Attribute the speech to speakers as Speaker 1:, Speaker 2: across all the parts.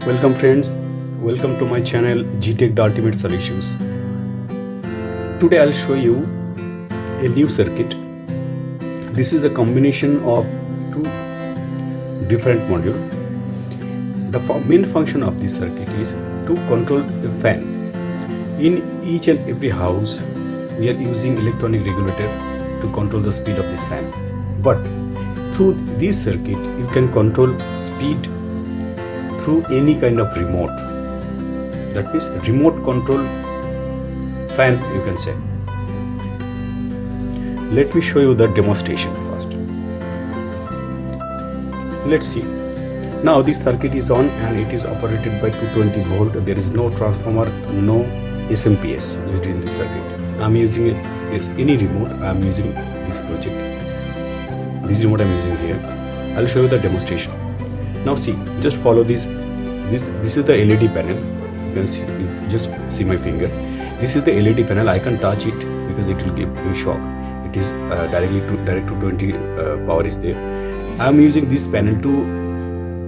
Speaker 1: Welcome friends, welcome to my channel gtech the ultimate solutions. Today I'll show you a new circuit. This is a combination of two different modules. The main function of this circuit is to control a fan. In each and every house we are using electronic regulator to control the speed of this fan, but through this circuit you can control speed through any kind of remote. That means remote control fan, you can say. Let me show you the demonstration first. Let's see. Now this circuit is on and it is operated by 220 volt. There is no transformer, no SMPS used in this circuit. I'm using any remote. I'm using this project. This remote I'm using here. I'll show you the demonstration. Now see, just follow this. This is the LED panel. You can see, just see my finger. This is the LED panel. I can touch it because it will give me shock. It is direct to 20 power is there. I am using this panel to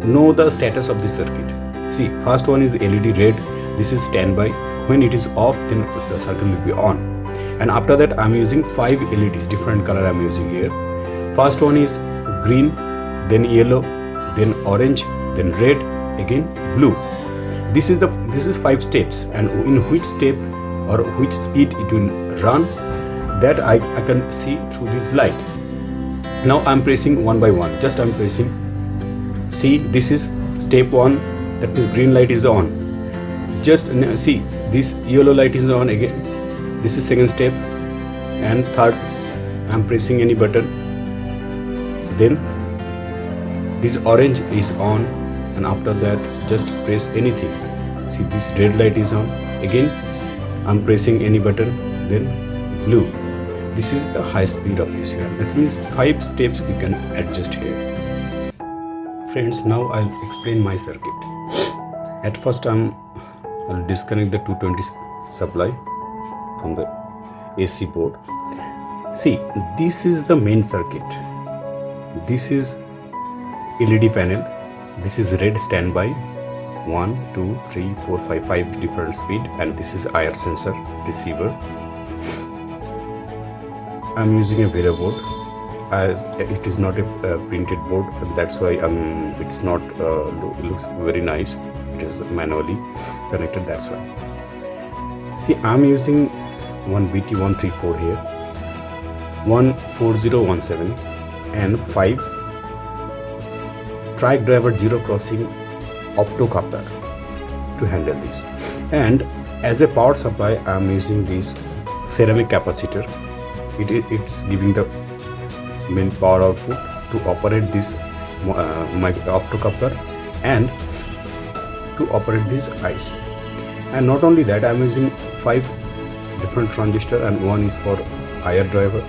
Speaker 1: know the status of this circuit. See, first one is LED red. This is standby. When it is off, then the circuit will be on. And after that, I am using 5 LEDs, different color I am using here. First one is green, then yellow, then orange, then red, again blue. This is 5 steps, and in which step or which speed it will run, that I can see through this light. Now I am pressing one by one. Just I am pressing. See, this is step 1. That is green light is on. Just see, this yellow light is on again. This is second step, and third I am pressing any button. Then this orange is on, and after that just press anything. See, this red light is on. Again I'm pressing any button, then blue. This is the high speed of this here. That means 5 steps you can adjust here. Friends, now I'll explain my circuit. At first I'll disconnect the 220 supply from the AC board. See, this is the main circuit. This is LED panel. This is red standby. 1, 2, 3, 4, 5 different speed, and this is IR sensor receiver. I'm using a Vera board, as it is not a printed board, and that's why it's not looks very nice. It is manually connected, that's why. See, I'm using one BT134 here, 14017, and 5 track driver zero crossing optocoupler to handle this. And as a power supply, I am using this ceramic capacitor. It's giving the main power output to operate this my optocoupler and to operate this IC. And not only that, I am using 5 different transistor, and one is for IR driver,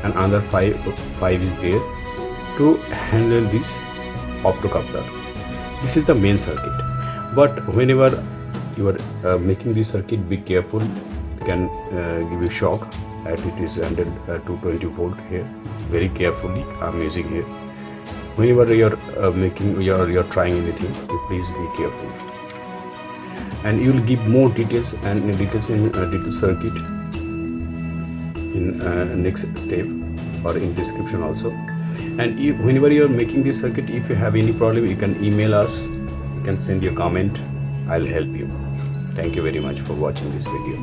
Speaker 1: and another 5 is there to handle this optocoupler. This is the main circuit. But whenever you are making this circuit, be careful. It can give you shock, as it is under 220 volt here. Very carefully I'm using here. Whenever you're trying anything, please be careful. And you will give more details and details in detail circuit in next step or in description also. And whenever you are making this circuit, if you have any problem, you can email us, you can send your comment. I'll help you. Thank you very much for watching this video.